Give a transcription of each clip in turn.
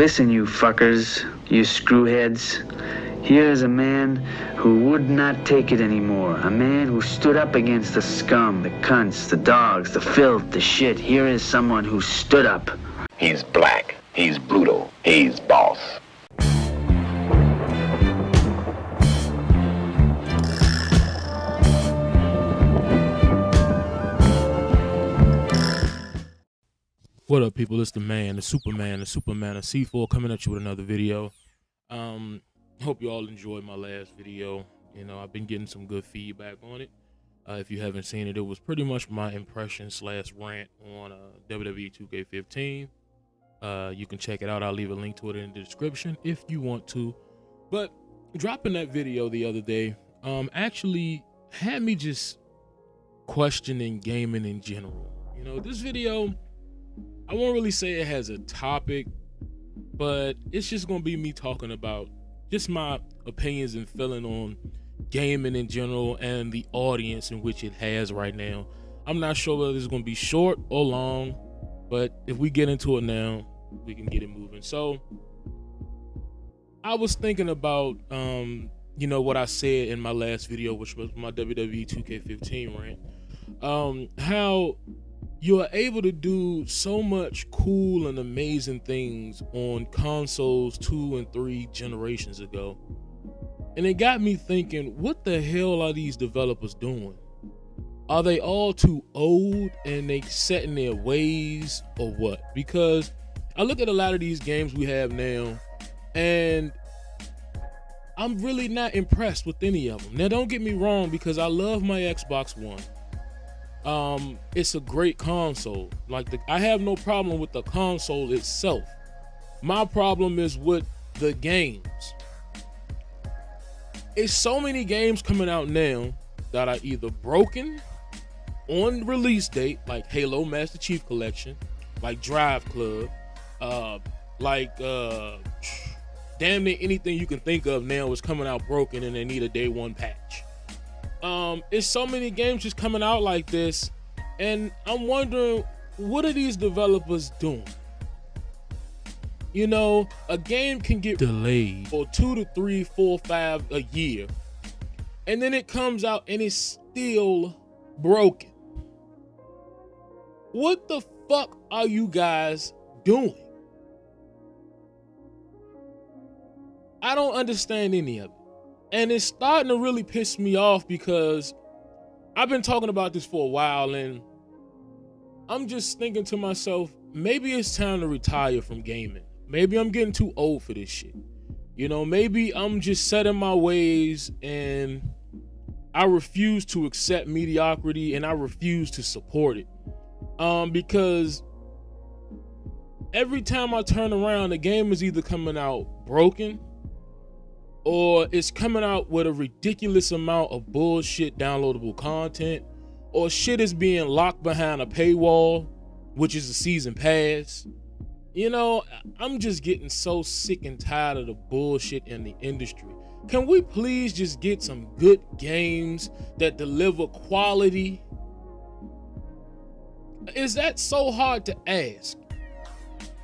Listen, you fuckers, you screwheads. Here is a man who would not take it anymore. A man who stood up against the scum, the cunts, the dogs, the filth, the shit. Here is someone who stood up. He's black. He's brutal. He's boss. What up, people? It's the man, the Superman of C4 coming at you with another video. Hope you all enjoyed my last video. You know, I've been getting some good feedback on it. If you haven't seen it, it was pretty much my impression / rant on WWE 2K15. You can check it out. I'll leave a link to it in the description if you want to. But dropping that video the other day actually had me just questioning gaming in general. You know, this video, I won't really say it has a topic, but it's just going to be me talking about just my opinions and feeling on gaming in general and the audience in which it has right now. I'm not sure whether it's going to be short or long, but if we get into it now, we can get it moving. So I was thinking about, you know, what I said in my last video, which was my WWE 2K15 rant, how you are able to do so much cool and amazing things on consoles 2 and 3 generations ago. And it got me thinking, what the hell are these developers doing? Are they all too old and they set in their ways or what? Because I look at a lot of these games we have now and I'm really not impressed with any of them. Now, don't get me wrong, because I love my Xbox One. It's a great console. I have no problem with the console itself. My problem is with the games. It's so many games coming out now that are either broken on release date, like Halo Master Chief Collection, like Drive Club, damn near anything you can think of now is coming out broken and they need a day one patch. It's so many games just coming out like this, and I'm wondering, what are these developers doing? You know, a game can get delayed for 2 to 3, 4, 5 a year, and then it comes out and it's still broken. What the fuck are you guys doing? I don't understand any of it. And it's starting to really piss me off because I've been talking about this for a while and I'm just thinking to myself, maybe it's time to retire from gaming. Maybe I'm getting too old for this shit. You know, maybe I'm just set in my ways and I refuse to accept mediocrity and I refuse to support it. Because every time I turn around, the game is either coming out broken or it's coming out with a ridiculous amount of bullshit downloadable content, or shit is being locked behind a paywall, which is a season pass. You know, I'm just getting so sick and tired of the bullshit in the industry. Can we please just get some good games that deliver quality? Is that so hard to ask?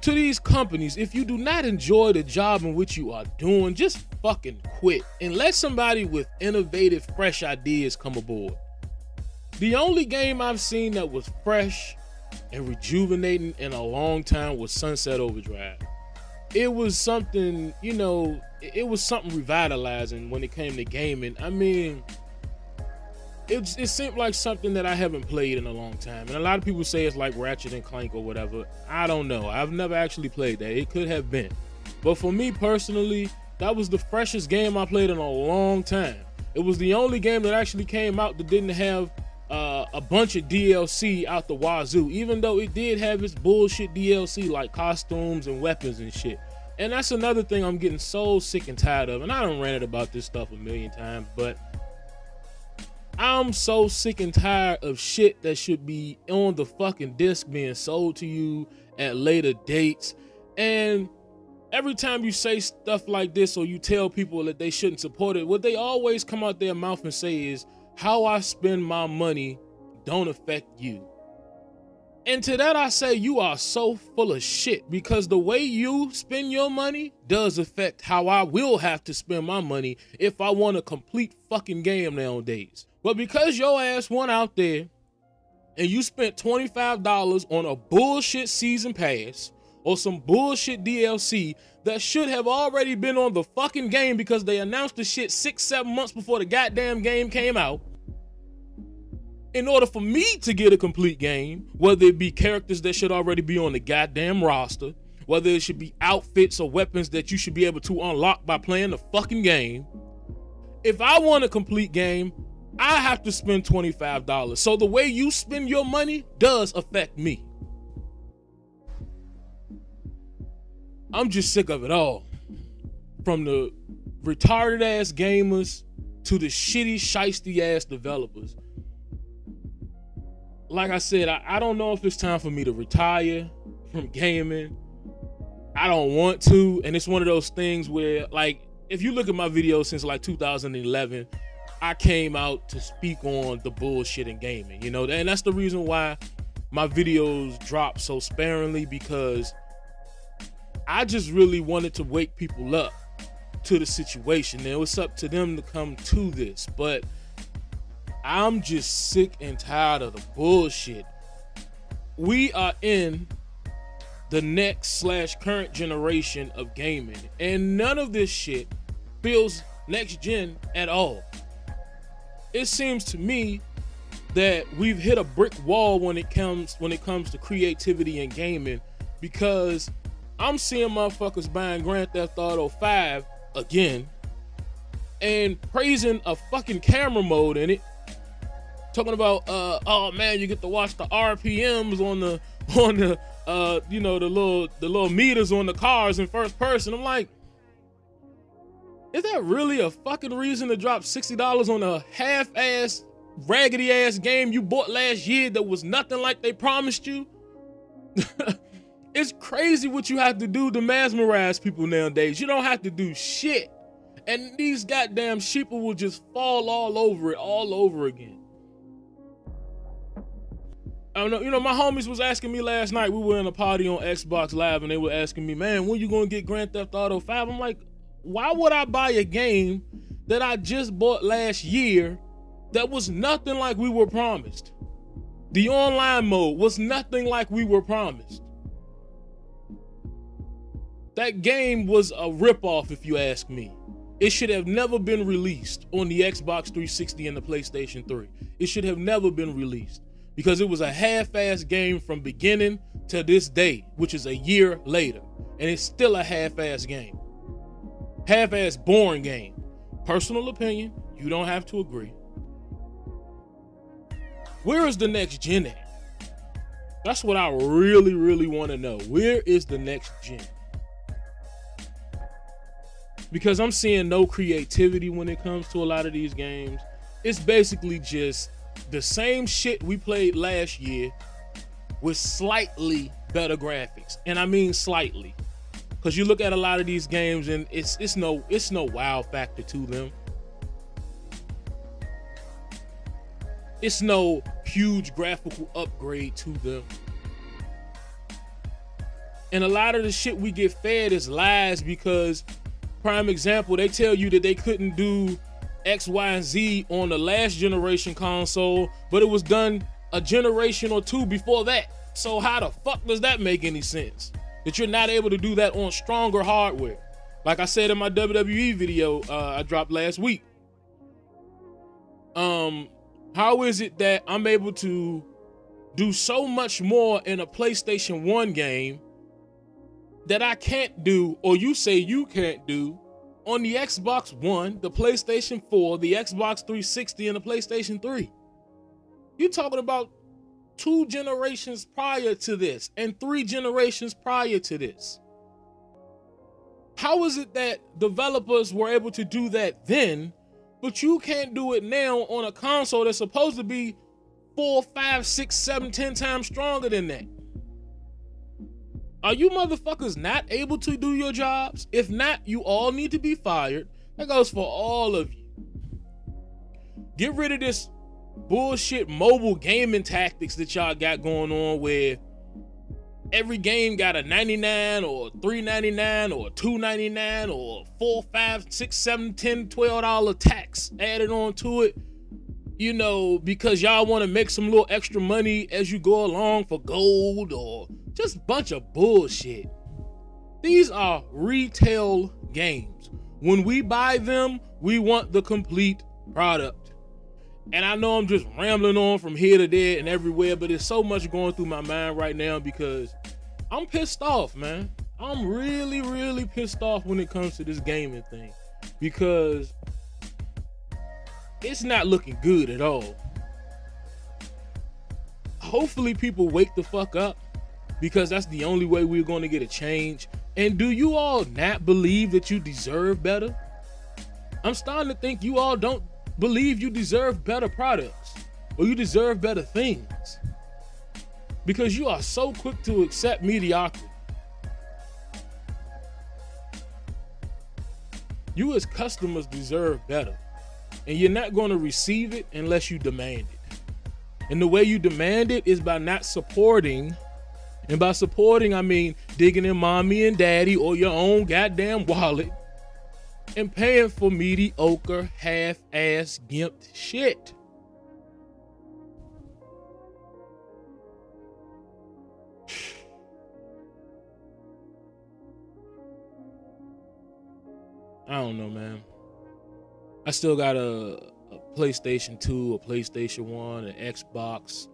To these companies, if you do not enjoy the job in which you are doing, just fucking quit and let somebody with innovative, fresh ideas come aboard. The only game I've seen that was fresh and rejuvenating in a long time was Sunset Overdrive. It was something, you know, it was something revitalizing when it came to gaming. I mean, it seemed like something that I haven't played in a long time. And a lot of people say it's like Ratchet and Clank or whatever. I don't know. I've never actually played that. It could have been. But for me personally, that was the freshest game I played in a long time. It was the only game that actually came out that didn't have a bunch of DLC out the wazoo, even though it did have its bullshit DLC like costumes and weapons and shit. And that's another thing I'm getting so sick and tired of. And I done ranted about this stuff a million times, but I'm so sick and tired of shit that should be on the fucking disc being sold to you at later dates. And every time you say stuff like this or you tell people that they shouldn't support it, what they always come out their mouth and say is, how I spend my money don't affect you. And to that I say, you are so full of shit, because the way you spend your money does affect how I will have to spend my money if I want a complete fucking game nowadays. But because your ass went out there and you spent $25 on a bullshit season pass or some bullshit DLC that should have already been on the fucking game because they announced the shit 6-7 months before the goddamn game came out, in order for me to get a complete game, whether it be characters that should already be on the goddamn roster, whether it should be outfits or weapons that you should be able to unlock by playing the fucking game. If I want a complete game, I have to spend $25. So the way you spend your money does affect me. I'm just sick of it all. From the retarded ass gamers to the shitty, shiesty ass developers. Like I said, I don't know if it's time for me to retire from gaming. I don't want to, and it's one of those things where, like, if you look at my videos since like 2011, I came out to speak on the bullshit in gaming, you know, and that's the reason why my videos drop so sparingly, because I just really wanted to wake people up to the situation. And it was up to them to come to this, but I'm just sick and tired of the bullshit. We are in the next / current generation of gaming, and none of this shit feels next gen at all. It seems to me that we've hit a brick wall when it comes to creativity in gaming, because I'm seeing motherfuckers buying Grand Theft Auto 5 again and praising a fucking camera mode in it, talking about oh man, you get to watch the RPMs on the you know, the little meters on the cars in first person. I'm like, is that really a fucking reason to drop $60 on a half-ass, raggedy-ass game you bought last year that was nothing like they promised you? It's crazy what you have to do to mesmerize people nowadays. You don't have to do shit. And these goddamn sheeple will just fall all over it all over again. I don't know, you know, my homies was asking me last night, we were in a party on Xbox Live, and they were asking me, man, when you gonna get Grand Theft Auto 5? I'm like, why would I buy a game that I just bought last year that was nothing like we were promised? The online mode was nothing like we were promised. That game was a ripoff, if you ask me. It should have never been released on the Xbox 360 and the PlayStation 3. It should have never been released, because it was a half-ass game from beginning to this day, which is a year later, and it's still a half-ass game. Half-ass boring game. Personal opinion, you don't have to agree. Where is the next gen at? That's what I really, really want to know. Where is the next gen? Because I'm seeing no creativity when it comes to a lot of these games. It's basically just the same shit we played last year with slightly better graphics. And I mean slightly. Because you look at a lot of these games and it's no wow factor to them. It's no huge graphical upgrade to them. And a lot of the shit we get fed is lies, because, prime example, they tell you that they couldn't do X, Y, and Z on the last generation console, but it was done a generation or two before that. So how the fuck does that make any sense? That you're not able to do that on stronger hardware? Like I said in my WWE video I dropped last week. How is it that I'm able to do so much more in a PlayStation 1 game that I can't do, or you say you can't do, on the Xbox One, the PlayStation 4, the Xbox 360, and the PlayStation 3? You're talking about 2 generations prior to this and 3 generations prior to this. How is it that developers were able to do that then, but you can't do it now on a console that's supposed to be 4, 5, 6, 7, 10 times stronger than that? Are you motherfuckers not able to do your jobs? If not, you all need to be fired. That goes for all of you. Get rid of this bullshit mobile gaming tactics that y'all got going on, where every game got a 99 or $3.99 or $2.99 or $4, $5, $6, $7, $10, $12 tax added on to it, you know, because y'all want to make some little extra money as you go along for gold, or just a bunch of bullshit. These are retail games. When we buy them, we want the complete product. And I know I'm just rambling on from here to there and everywhere, but there's so much going through my mind right now because I'm pissed off, man. I'm really, really pissed off when it comes to this gaming thing, because it's not looking good at all. Hopefully people wake the fuck up, because that's the only way we're going to get a change. And do you all not believe that you deserve better? I'm starting to think you all don't believe you deserve better products, or you deserve better things, because you are so quick to accept mediocrity. You as customers deserve better, and you're not going to receive it unless you demand it. And the way you demand it is by not supporting. And by supporting, I mean digging in mommy and daddy or your own goddamn wallet and paying for mediocre, half-ass, gimped shit. I don't know, man. I still got a PlayStation 2, a PlayStation 1, an Xbox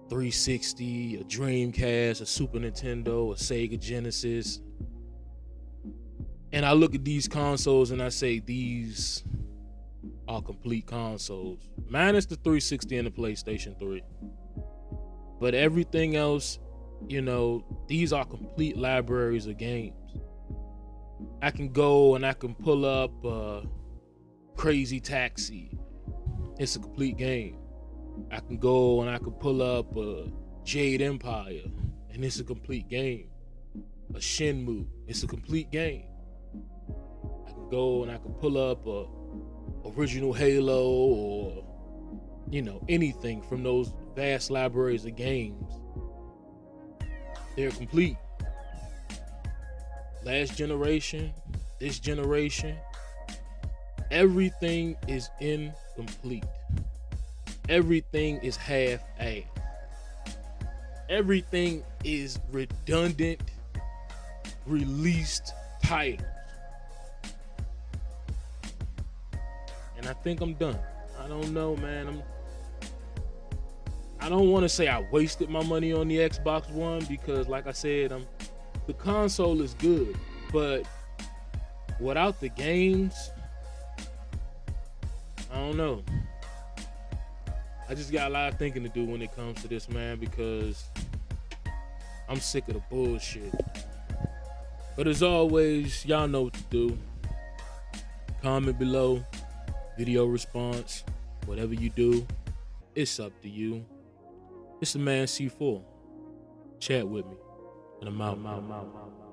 360, a Dreamcast, a Super Nintendo, a Sega Genesis. And I look at these consoles and I say these are complete consoles. Minus the 360 and the PlayStation 3. But everything else, you know, these are complete libraries of games. I can go and I can pull up Crazy Taxi. It's a complete game. I can go and I can pull up Jade Empire, and it's a complete game. A Shenmue, it's a complete game. I can go and I can pull up a original Halo, or, you know, anything from those vast libraries of games. They're complete. Last generation, this generation, everything is incomplete. Everything is half-assed. Everything is redundant, released titles. And I think I'm done. I don't know, man. I don't want to say I wasted my money on the Xbox One, because like I said, the console is good, but without the games, I don't know. I just got a lot of thinking to do when it comes to this, man, because I'm sick of the bullshit. But as always, y'all know what to do. Comment below, video response, whatever you do, it's up to you. It's the man C4. Chat with me, and I'm out.